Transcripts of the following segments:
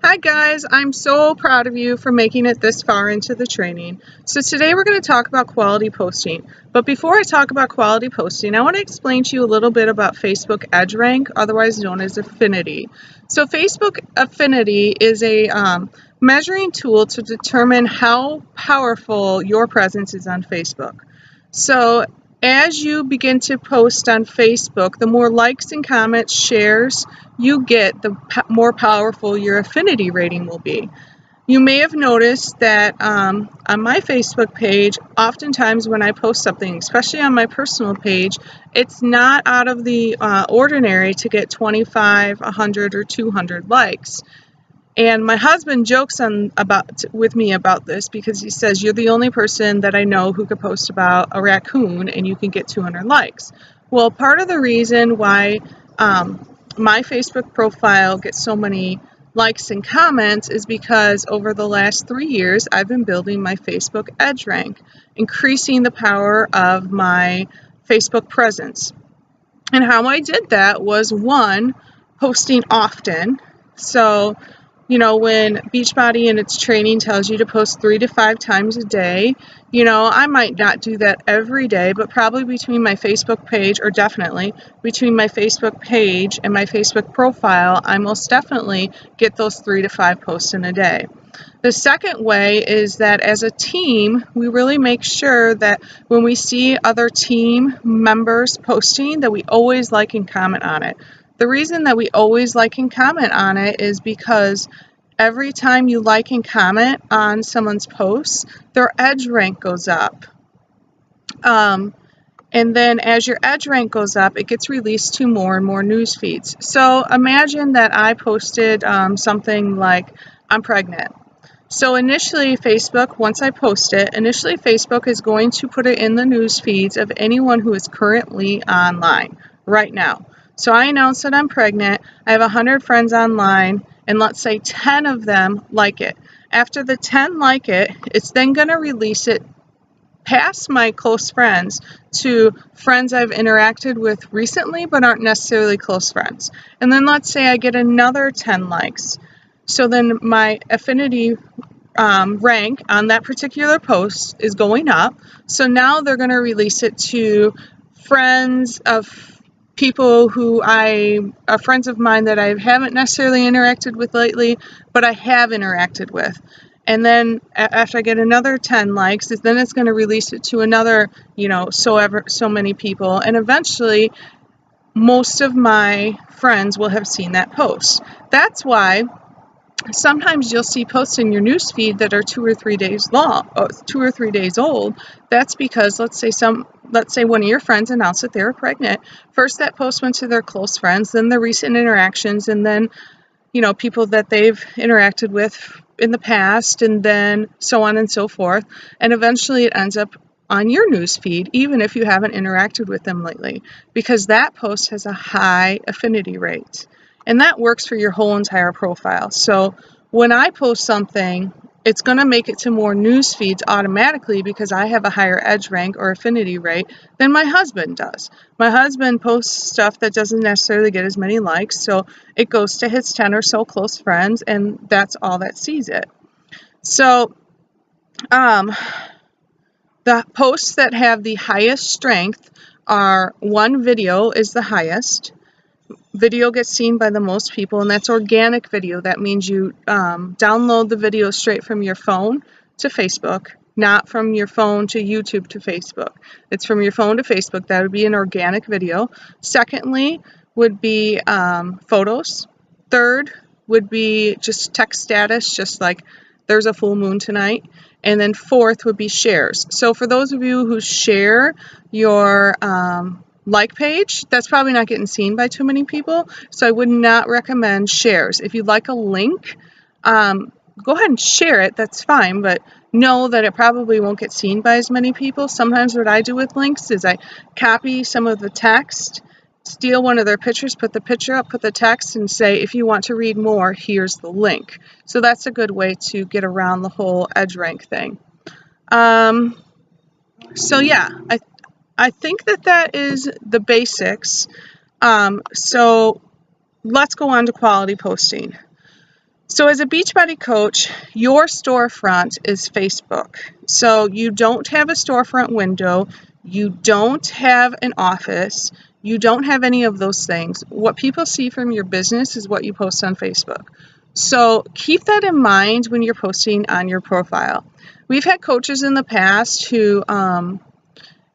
Hi guys, I'm so proud of you for making it this far into the training. So today we're going to talk about quality posting. But before I talk about quality posting, I want to explain to you a little bit about Facebook EdgeRank, otherwise known as Affinity. So Facebook Affinity is a measuring tool to determine how powerful your presence is on Facebook. So as you begin to post on Facebook, the more likes and comments, shares you get, the more powerful your affinity rating will be. You may have noticed that on my Facebook page, oftentimes when I post something, especially on my personal page, it's not out of the ordinary to get 25, 100, or 200 likes. And my husband jokes with me about this because he says, you're the only person that I know who could post about a raccoon and you can get 200 likes. Well, part of the reason why my Facebook profile gets so many likes and comments is because over the last 3 years, I've been building my Facebook EdgeRank, increasing the power of my Facebook presence. And how I did that was, one, posting often. So when Beachbody in its training tells you to post 3 to 5 times a day, I might not do that every day, but probably between my Facebook page, or definitely between my Facebook page and my Facebook profile, I most definitely get those 3 to 5 posts in a day. The second way is that as a team, we really make sure that when we see other team members posting, that we always like and comment on it. The reason that we always like and comment on it is because every time you like and comment on someone's posts, their edge rank goes up. And then as your edge rank goes up, it gets released to more and more news feeds. So imagine that I posted something like, I'm pregnant. So initially Facebook, once I post it, Facebook is going to put it in the news feeds of anyone who is currently online right now. So I announce that I'm pregnant, I have 100 friends online, and let's say 10 of them like it. After the 10 like it, it's then going to release it past my close friends to friends I've interacted with recently but aren't necessarily close friends. And then let's say I get another 10 likes. So then my affinity rank on that particular post is going up. So now they're going to release it to friends of people who are friends of mine that I haven't necessarily interacted with lately, but I have interacted with. And then after I get another 10 likes, then it's going to release it to another, so many people. And eventually, most of my friends will have seen that post. That's why sometimes you'll see posts in your newsfeed that are 2 or 3 days long, 2 or 3 days old. That's because let's say one of your friends announced that they were pregnant. First, that post went to their close friends, then the recent interactions, and then people that they've interacted with in the past, and then so on and so forth. And eventually, it ends up on your newsfeed, even if you haven't interacted with them lately, because that post has a high affinity rate. And that works for your whole entire profile. So when I post something, it's going to make it to more news feeds automatically because I have a higher edge rank or affinity rate than my husband does. My husband posts stuff that doesn't necessarily get as many likes, so it goes to his 10 or so close friends, and that's all that sees it. So the posts that have the highest strength are, one, video is the highest. Video gets seen by the most people, and that's organic video. That means you download the video straight from your phone to Facebook, not from your phone to YouTube to Facebook. It's from your phone to Facebook. That would be an organic video. Secondly would be photos. Third would be just text status, just like there's a full moon tonight. And then fourth would be shares. So for those of you who share your like page, that's probably not getting seen by too many people, so I would not recommend shares. If you like a link, go ahead and share it, that's fine, but know that it probably won't get seen by as many people. Sometimes what I do with links is I copy some of the text, steal one of their pictures, put the picture up, put the text, and say, if you want to read more, here's the link. So that's a good way to get around the whole edge rank thing. So yeah, I think that is the basics. So let's go on to quality posting. So as a Beachbody coach, your storefront is Facebook. So you don't have a storefront window, you don't have an office, you don't have any of those things. What people see from your business is what you post on Facebook. So keep that in mind when you're posting on your profile. We've had coaches in the past who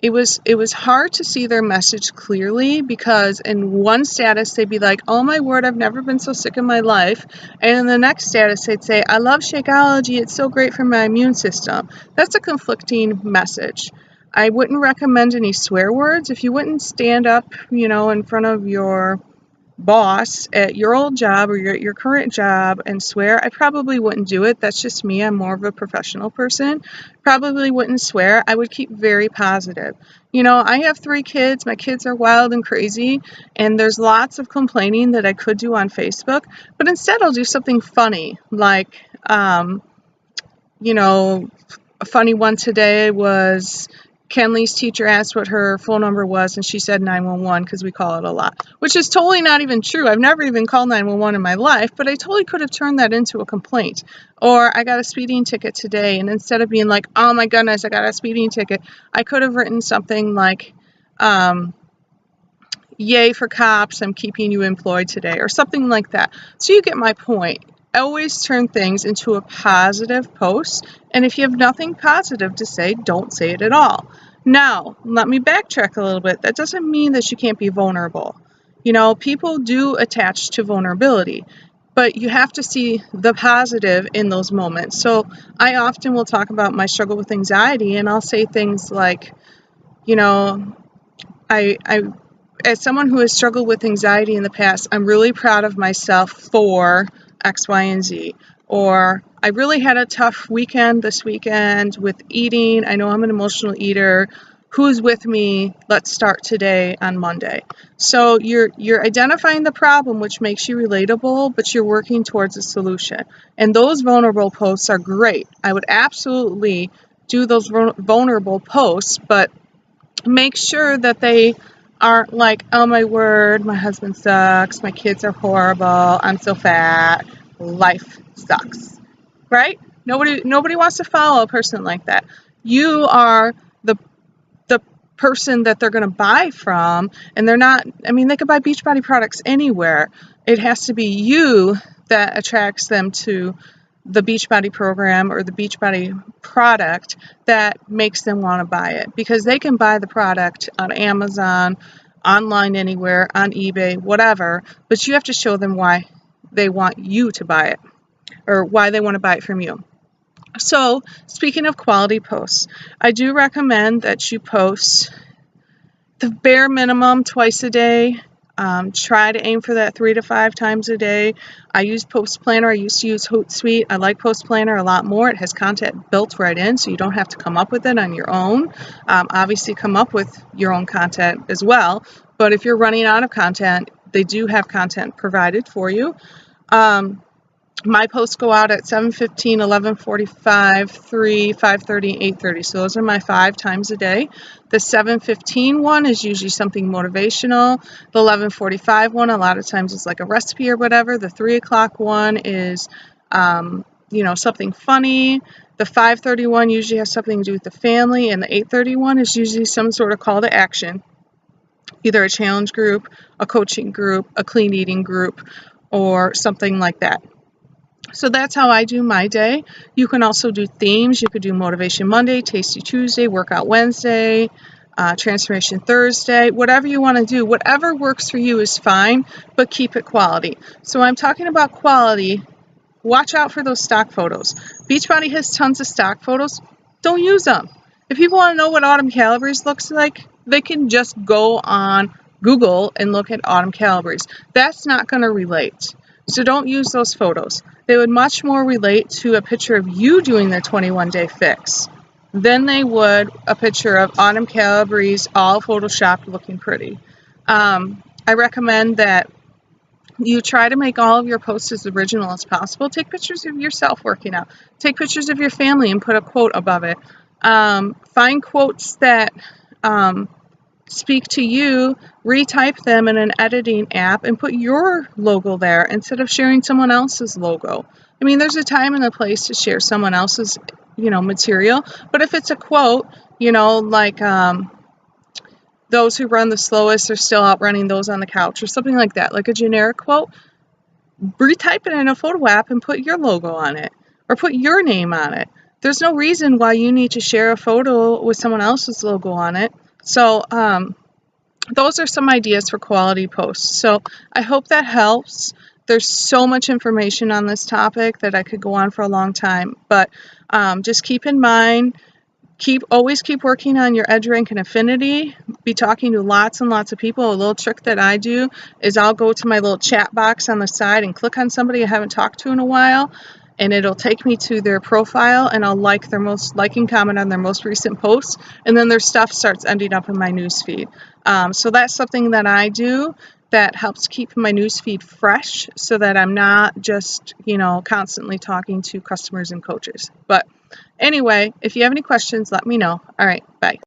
it was hard to see their message clearly, because in one status they'd be like, oh my word, I've never been so sick in my life, and in the next status they'd say, I love Shakeology, it's so great for my immune system. That's a conflicting message. I wouldn't recommend any swear words. If you wouldn't stand up, in front of your boss at your old job or your current job and swear, I probably wouldn't do it. That's just me. I'm more of a professional person. Probably wouldn't swear. I would keep very positive. I have 3 kids. My kids are wild and crazy, and there's lots of complaining that I could do on Facebook, but instead I'll do something funny, like, a funny one today was Kenley's teacher asked what her phone number was, and she said 911 because we call it a lot, which is totally not even true. I've never even called 911 in my life, but I totally could have turned that into a complaint. Or I got a speeding ticket today, and instead of being like, oh my goodness, I got a speeding ticket, I could have written something like, yay for cops, I'm keeping you employed today, or something like that. So you get my point. Always turn things into a positive post, and if you have nothing positive to say, don't say it at all. Now, let me backtrack a little bit. That doesn't mean that you can't be vulnerable. People do attach to vulnerability, but you have to see the positive in those moments. So I often will talk about my struggle with anxiety, and I'll say things like, I as someone who has struggled with anxiety in the past, I'm really proud of myself for X, Y, and Z. Or I really had a tough weekend this weekend with eating. I know I'm an emotional eater. Who's with me? Let's start today on Monday. So you're identifying the problem, which makes you relatable, but you're working towards a solution. And those vulnerable posts are great. I would absolutely do those vulnerable posts, but make sure that they aren't like, oh my word, my husband sucks, my kids are horrible, I'm so fat, life sucks, right? Nobody wants to follow a person like that. You are the person that they're going to buy from, and they're not, they could buy Beachbody products anywhere. It has to be you that attracts them to the Beachbody program or the Beachbody product that makes them want to buy it, because they can buy the product on Amazon, online anywhere, on eBay, whatever, but you have to show them why they want you to buy it, or why they want to buy it from you. So speaking of quality posts, I do recommend that you post the bare minimum twice a day. Try to aim for that 3 to 5 times a day. I use Post Planner. I used to use Hootsuite. I like Post Planner a lot more. It has content built right in, so you don't have to come up with it on your own. Obviously, come up with your own content as well. But if you're running out of content, they do have content provided for you. My posts go out at 7:15, 11:45, 3, 5:30, 8:30. So those are my 5 times a day. The 7:15 one is usually something motivational. The 11:45 one, a lot of times it's like a recipe or whatever. The 3 o'clock one is, something funny. The 5:30 one usually has something to do with the family. And the 8:30 one is usually some sort of call to action. Either a challenge group, a coaching group, a clean eating group, or something like that. So that's how I do my day. You can also do themes. You could do Motivation Monday, Tasty Tuesday, Workout Wednesday, Transformation Thursday, whatever you want to do. Whatever works for you is fine, but keep it quality. So I'm talking about quality. Watch out for those stock photos. Beachbody has tons of stock photos. Don't use them. If people want to know what Autumn Calories looks like, they can just go on Google and look at Autumn Calories. That's not going to relate. So don't use those photos. They would much more relate to a picture of you doing the 21-day fix than they would a picture of Autumn Calabrese all photoshopped looking pretty. I recommend that you try to make all of your posts as original as possible. Take pictures of yourself working out. Take pictures of your family and put a quote above it. Find quotes that speak to you, retype them in an editing app, and put your logo there instead of sharing someone else's logo. I mean, there's a time and a place to share someone else's, material, but if it's a quote, like those who run the slowest are still outrunning those on the couch, or something like that, like a generic quote, retype it in a photo app and put your logo on it, or put your name on it. There's no reason why you need to share a photo with someone else's logo on it. So those are some ideas for quality posts. So I hope that helps. There's so much information on this topic that I could go on for a long time, but just keep in mind, always keep working on your EdgeRank and Affinity. Be talking to lots and lots of people. A little trick that I do is I'll go to my little chat box on the side and click on somebody I haven't talked to in a while, and it'll take me to their profile, and I'll like and comment on their most recent posts, and then their stuff starts ending up in my newsfeed. So that's something that I do that helps keep my newsfeed fresh, so that I'm not just constantly talking to customers and coaches. But anyway, if you have any questions, let me know. All right, bye.